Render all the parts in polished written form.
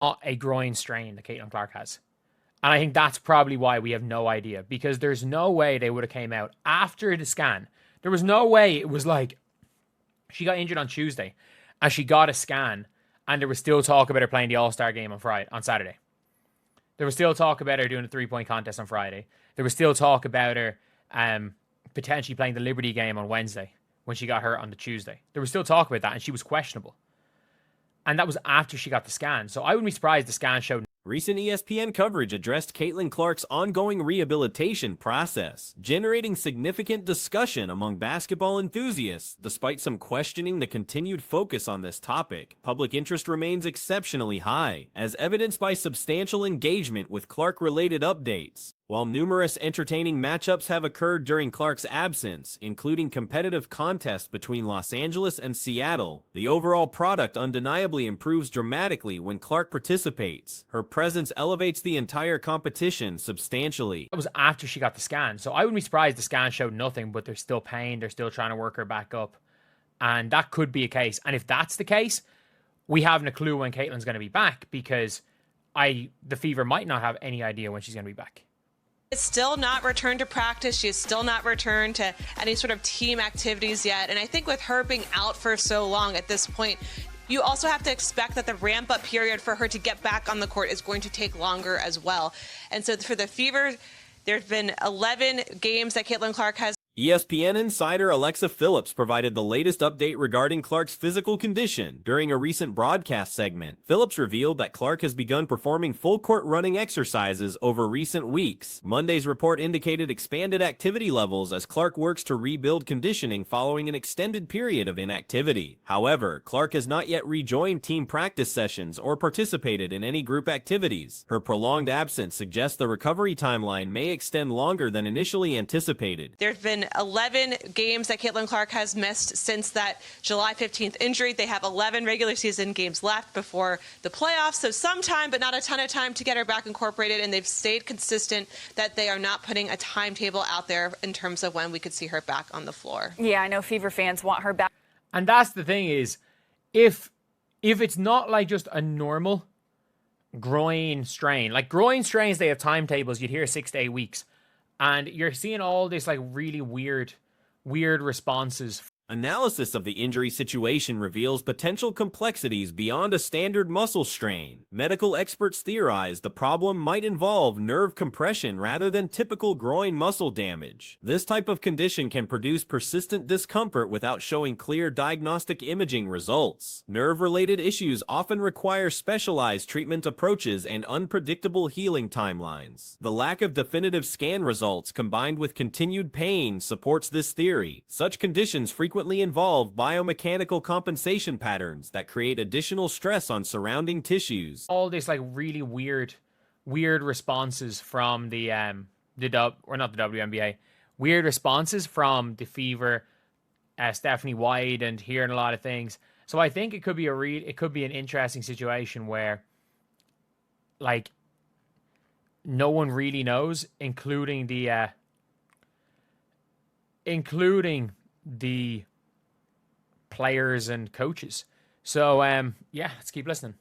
not a groin strain that Caitlin Clark has. And I think that's probably why we have no idea, because there's no way they would have came out after the scan. There was no way it was like she got injured on Tuesday and she got a scan and there was still talk about her playing the All-Star game on Saturday. There was still talk about her doing a 3-point contest on Friday. There was still talk about her potentially playing the Liberty game on Wednesday when she got hurt on the Tuesday. There was still talk about that and she was questionable. And that was after she got the scan. So I wouldn't be surprised the scan showed. Recent ESPN coverage addressed Caitlin Clark's ongoing rehabilitation process, generating significant discussion among basketball enthusiasts. Despite some questioning the continued focus on this topic, public interest remains exceptionally high, as evidenced by substantial engagement with Clark-related updates. While numerous entertaining matchups have occurred during Clark's absence, including competitive contests between Los Angeles and Seattle, the overall product undeniably improves dramatically when Clark participates. Her presence elevates the entire competition substantially. That was after she got the scan. So I wouldn't be surprised the scan showed nothing, but there's still pain. They're still trying to work her back up. And that could be a case. And if that's the case, we haven't a clue when Caitlin's going to be back, because the Fever might not have any idea when she's going to be back. It's still not returned to practice. She has still not returned to any sort of team activities yet. And I think with her being out for so long at this point, you also have to expect that the ramp-up period for her to get back on the court is going to take longer as well. And so for the Fever, there have been 11 games that Caitlin Clark has. ESPN insider Alexa Phillips provided the latest update regarding Clark's physical condition during a recent broadcast segment. Phillips revealed that Clark has begun performing full-court running exercises over recent weeks. Monday's report indicated expanded activity levels as Clark works to rebuild conditioning following an extended period of inactivity. However, Clark has not yet rejoined team practice sessions or participated in any group activities. Her prolonged absence suggests the recovery timeline may extend longer than initially anticipated. There have been 11 games that Caitlin Clark has missed since that July 15th injury. They have 11 regular season games left before the playoffs, so some time, but not a ton of time to get her back incorporated, and they've stayed consistent that they are not putting a timetable out there in terms of when we could see her back on the floor. Yeah, I know Fever fans want her back. And that's the thing is, if it's not like just a normal groin strain, like groin strains, they have timetables, you'd hear 6 to 8 weeks. And you're seeing all this like really weird responses. Analysis of the injury situation reveals potential complexities beyond a standard muscle strain. Medical experts theorize the problem might involve nerve compression rather than typical groin muscle damage. This type of condition can produce persistent discomfort without showing clear diagnostic imaging results. Nerve-related issues often require specialized treatment approaches and unpredictable healing timelines. The lack of definitive scan results combined with continued pain supports this theory. Such conditions frequently involve biomechanical compensation patterns that create additional stress on surrounding tissues. All this like really weird responses from the WNBA, weird responses from the Fever, Stephanie White, and hearing a lot of things. So I think it could be an interesting situation where like no one really knows, including the players and coaches. So yeah, let's keep listening.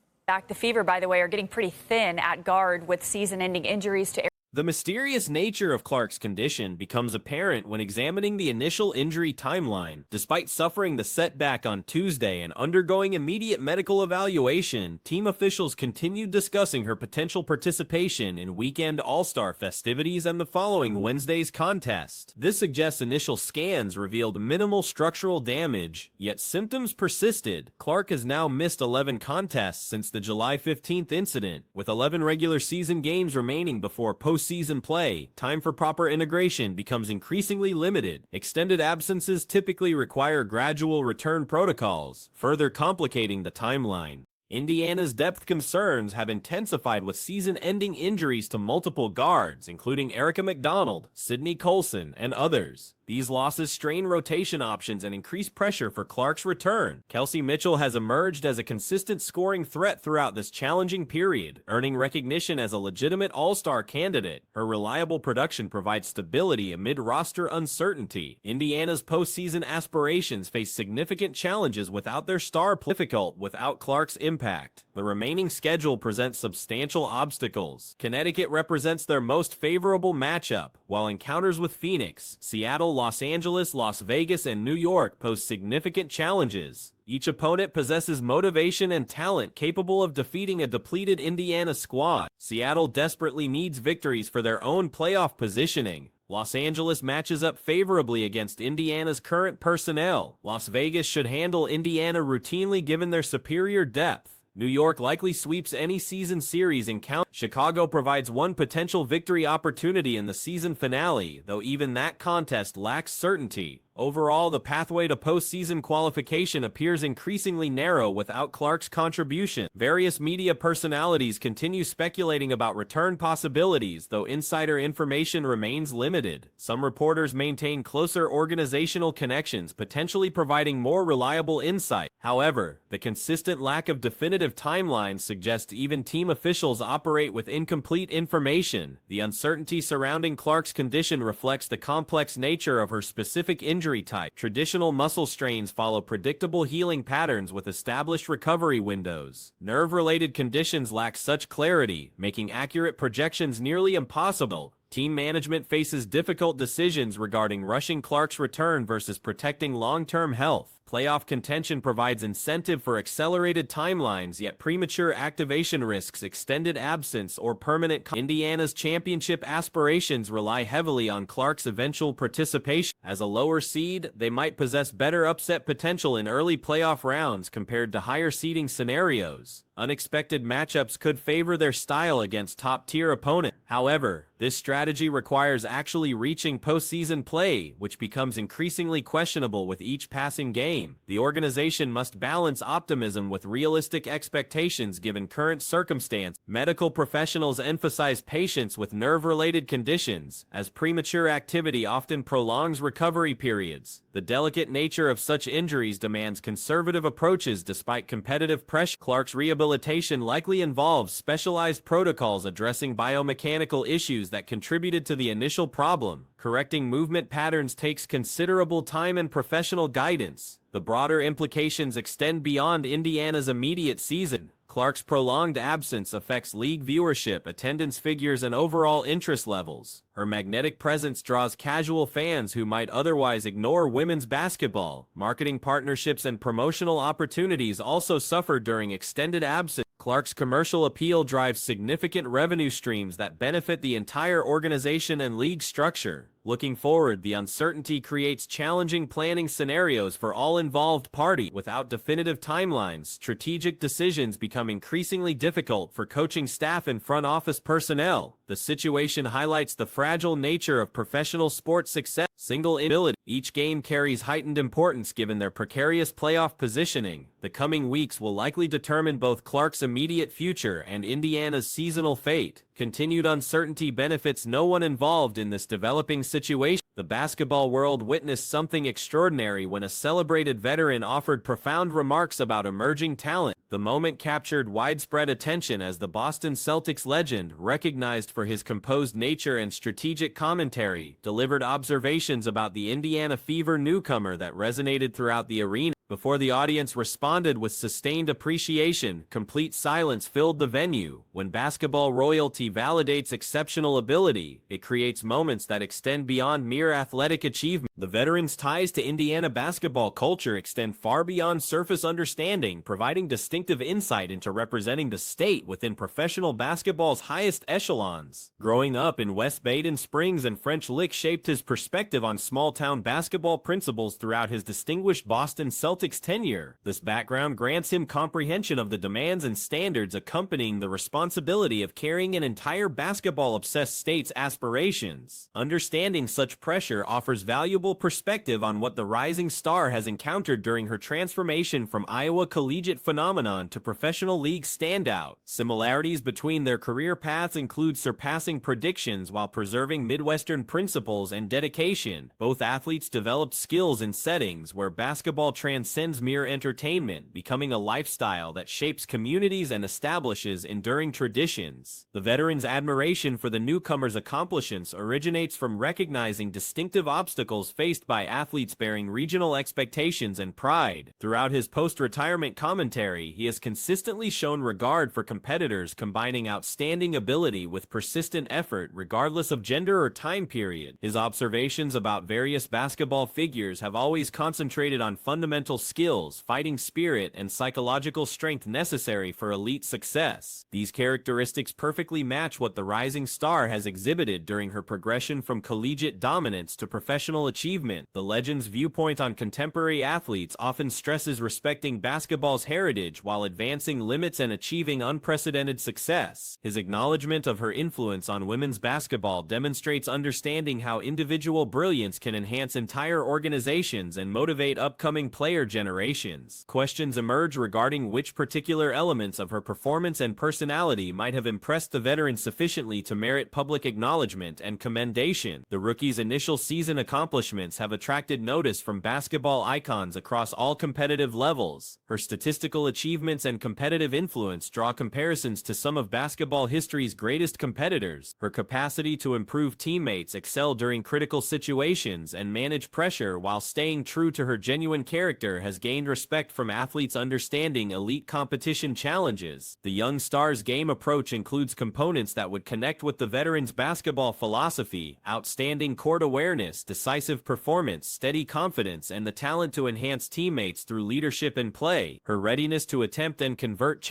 The Fever, by the way, are getting pretty thin at guard with season-ending injuries to. The mysterious nature of Clark's condition becomes apparent when examining the initial injury timeline. Despite suffering the setback on Tuesday and undergoing immediate medical evaluation, team officials continued discussing her potential participation in weekend All-Star festivities and the following Wednesday's contest. This suggests initial scans revealed minimal structural damage, yet symptoms persisted. Clark has now missed 11 contests since the July 15th incident, with 11 regular season games remaining before postseason play. Time for proper integration becomes increasingly limited. Extended absences typically require gradual return protocols, further complicating the timeline. Indiana's depth concerns have intensified with season-ending injuries to multiple guards, including Erica McDonald, Sydney Colson, and others. These losses strain rotation options and increase pressure for Clark's return. Kelsey Mitchell has emerged as a consistent scoring threat throughout this challenging period, earning recognition as a legitimate all-star candidate. Her reliable production provides stability amid roster uncertainty. Indiana's postseason aspirations face significant challenges without their star player. Difficult without Clark's impact. The remaining schedule presents substantial obstacles. Connecticut represents their most favorable matchup, while encounters with Phoenix, Seattle, Los Angeles, Las Vegas, and New York pose significant challenges. Each opponent possesses motivation and talent capable of defeating a depleted Indiana squad. Seattle desperately needs victories for their own playoff positioning. Los Angeles matches up favorably against Indiana's current personnel. Las Vegas should handle Indiana routinely given their superior depth. New York likely sweeps any season series encounter. Chicago provides one potential victory opportunity in the season finale, though even that contest lacks certainty. Overall, the pathway to postseason qualification appears increasingly narrow without Clark's contribution. Various media personalities continue speculating about return possibilities, though insider information remains limited. Some reporters maintain closer organizational connections, potentially providing more reliable insight. However, the consistent lack of definitive timelines suggests even team officials operate with incomplete information. The uncertainty surrounding Clark's condition reflects the complex nature of her specific injury type. Traditional muscle strains follow predictable healing patterns with established recovery windows. Nerve-related conditions lack such clarity, making accurate projections nearly impossible. Team management faces difficult decisions regarding rushing Clark's return versus protecting long-term health. Playoff contention provides incentive for accelerated timelines, yet premature activation risks extended absence or permanent. Indiana's championship aspirations rely heavily on Clark's eventual participation. As a lower seed, they might possess better upset potential in early playoff rounds compared to higher seeding scenarios. Unexpected matchups could favor their style against top-tier opponents. However, this strategy requires actually reaching postseason play, which becomes increasingly questionable with each passing game. The organization must balance optimism with realistic expectations given current circumstance. Medical professionals emphasize patience with nerve-related conditions, as premature activity often prolongs recovery periods. The delicate nature of such injuries demands conservative approaches despite competitive pressure. Clark's rehabilitation likely involves specialized protocols addressing biomechanical issues that contributed to the initial problem. Correcting movement patterns takes considerable time and professional guidance. The broader implications extend beyond Indiana's immediate season. Clark's prolonged absence affects league viewership, attendance figures, and overall interest levels. Her magnetic presence draws casual fans who might otherwise ignore women's basketball. Marketing partnerships and promotional opportunities also suffer during extended absence. Clark's commercial appeal drives significant revenue streams that benefit the entire organization and league structure. Looking forward, the uncertainty creates challenging planning scenarios for all involved parties. Without definitive timelines, strategic decisions become increasingly difficult for coaching staff and front office personnel. The situation highlights the fragile nature of professional sports success. Single inability. Each game carries heightened importance given their precarious playoff positioning. The coming weeks will likely determine both Clark's immediate future and Indiana's seasonal fate. Continued uncertainty benefits no one involved in this developing situation. The basketball world witnessed something extraordinary when a celebrated veteran offered profound remarks about emerging talent. The moment captured widespread attention as the Boston Celtics legend, recognized for his composed nature and strategic commentary, delivered observations about the Indiana Fever newcomer that resonated throughout the arena. Before the audience responded with sustained appreciation, complete silence filled the venue. When basketball royalty validates exceptional ability, it creates moments that extend beyond mere athletic achievement. The veteran's ties to Indiana basketball culture extend far beyond surface understanding, providing distinctive insight into representing the state within professional basketball's highest echelons. Growing up in West Baden Springs and French Lick shaped his perspective on small-town basketball principles throughout his distinguished Boston Celtics tenure. This background grants him comprehension of the demands and standards accompanying the responsibility of carrying an entire basketball-obsessed state's aspirations. Understanding such pressure offers valuable valuable perspective on what the rising star has encountered during her transformation from Iowa collegiate phenomenon to professional league standout. Similarities between their career paths include surpassing predictions while preserving Midwestern principles and dedication. Both athletes developed skills in settings where basketball transcends mere entertainment, becoming a lifestyle that shapes communities and establishes enduring traditions. The veterans' admiration for the newcomers' accomplishments originates from recognizing distinctive obstacles faced by athletes bearing regional expectations and pride. Throughout his post-retirement commentary, he has consistently shown regard for competitors, combining outstanding ability with persistent effort regardless of gender or time period. His observations about various basketball figures have always concentrated on fundamental skills, fighting spirit, and psychological strength necessary for elite success. These characteristics perfectly match what the rising star has exhibited during her progression from collegiate dominance to professional achievement. The legend's viewpoint on contemporary athletes often stresses respecting basketball's heritage while advancing limits and achieving unprecedented success. His acknowledgement of her influence on women's basketball demonstrates understanding how individual brilliance can enhance entire organizations and motivate upcoming player generations. Questions emerge regarding which particular elements of her performance and personality might have impressed the veteran sufficiently to merit public acknowledgement and commendation. The rookie's initial season accomplishments have attracted notice from basketball icons across all competitive levels. Her statistical achievements and competitive influence draw comparisons to some of basketball history's greatest competitors. Her capacity to improve teammates, excel during critical situations, and manage pressure while staying true to her genuine character has gained respect from athletes understanding elite competition challenges. The young star's game approach includes components that would connect with the veteran's basketball philosophy: outstanding court awareness, decisive performance, steady confidence, and the talent to enhance teammates through leadership and play. Her readiness to attempt and convert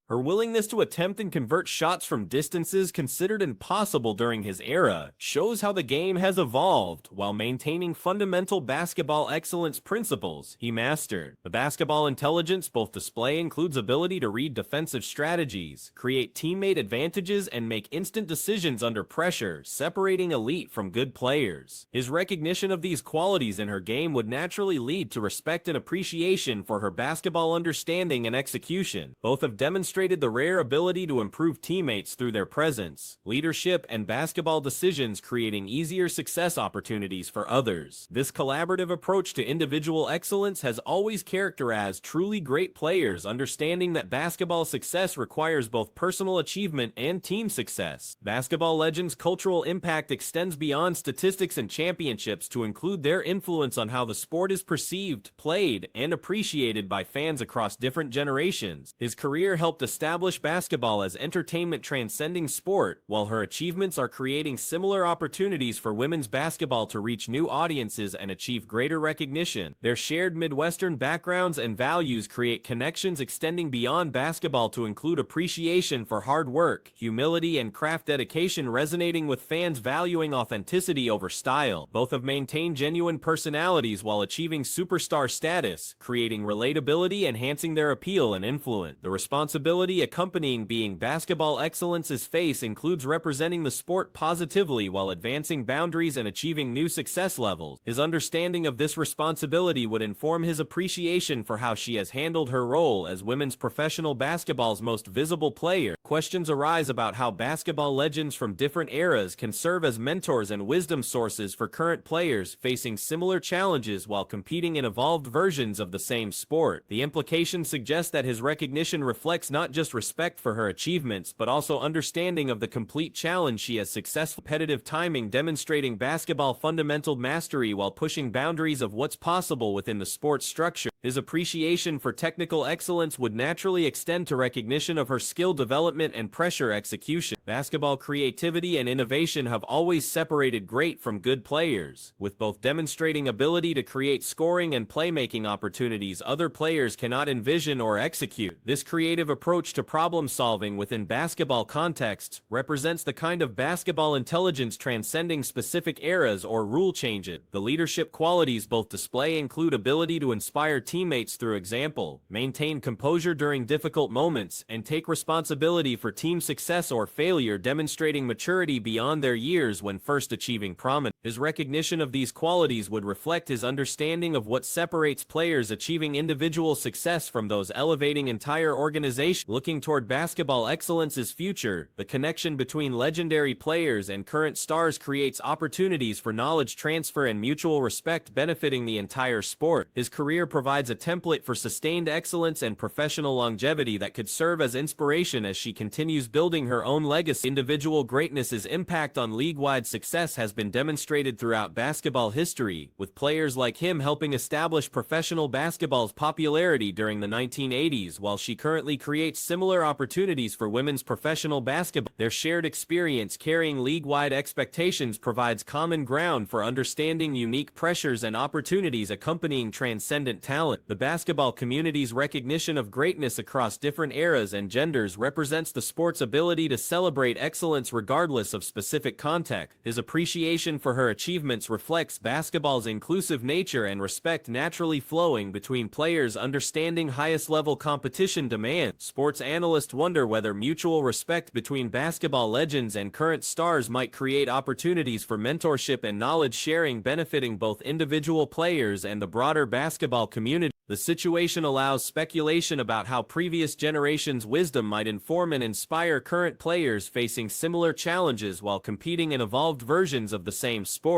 Her willingness to attempt and convert shots from distances considered impossible during his era shows how the game has evolved while maintaining fundamental basketball excellence principles he mastered. The basketball intelligence both display includes ability to read defensive strategies, create teammate advantages, and make instant decisions under pressure, separating elite from good players. His recognition of these qualities in her game would naturally lead to respect and appreciation for her basketball understanding and execution. Both have demonstrated the rare ability to improve teammates through their presence, leadership, and basketball decisions, creating easier success opportunities for others. This collaborative approach to individual excellence has always characterized truly great players, understanding that basketball success requires both personal achievement and team success. Basketball legends' cultural impact extends beyond statistics and championships to include their influence on how the sport is perceived, played, and appreciated by fans across different generations. His career helped establish basketball as entertainment transcending sport, while her achievements are creating similar opportunities for women's basketball to reach new audiences and achieve greater recognition. Their shared Midwestern backgrounds and values create connections extending beyond basketball to include appreciation for hard work, humility, and craft dedication, resonating with fans valuing authenticity over style. Both have maintained genuine personalities while achieving superstar status, creating relatability, enhancing their appeal and influence. The responsibility accompanying being basketball excellence's face includes representing the sport positively while advancing boundaries and achieving new success levels. His understanding of this responsibility would inform his appreciation for how she has handled her role as women's professional basketball's most visible player. Questions arise about how basketball legends from different eras can serve as mentors and wisdom sources for current players facing similar challenges while competing in evolved versions of the same sport. The implication suggests that his recognition reflects not just respect for her achievements, but also understanding of the complete challenge she has successful competitive timing, demonstrating basketball fundamental mastery while pushing boundaries of what's possible within the sport's structure. His appreciation for technical excellence would naturally extend to recognition of her skill development and pressure execution. Basketball creativity and innovation have always separated great from good players, with both demonstrating ability to create scoring and playmaking opportunities other players cannot envision or execute. This creative approach to problem solving within basketball contexts represents the kind of basketball intelligence transcending specific eras or rule changes. The leadership qualities both display include ability to inspire teammates through example, maintain composure during difficult moments, and take responsibility for team success or failure, demonstrating maturity beyond their years when first achieving prominence. His recognition of these qualities would reflect his understanding of what separates players achieving individual success from those elevating entire organizations. Looking toward basketball excellence's future, the connection between legendary players and current stars creates opportunities for knowledge transfer and mutual respect benefiting the entire sport. His career provides a template for sustained excellence and professional longevity that could serve as inspiration as she continues building her own legacy. Individual greatness's impact on league-wide success has been demonstrated throughout basketball history, with players like him helping establish professional basketball's popularity during the 1980s, while she currently creates similar opportunities for women's professional basketball. Their shared experience carrying league-wide expectations provides common ground for understanding unique pressures and opportunities accompanying transcendent talent. The basketball community's recognition of greatness across different eras and genders represents the sport's ability to celebrate excellence regardless of specific context. His appreciation for her achievements reflects basketball's inclusive nature and respect naturally flowing between players understanding highest-level competition demands. Sports analysts wonder whether mutual respect between basketball legends and current stars might create opportunities for mentorship and knowledge sharing benefiting both individual players and the broader basketball community. The situation allows speculation about how previous generations' wisdom might inform and inspire current players facing similar challenges while competing in evolved versions of the same sport.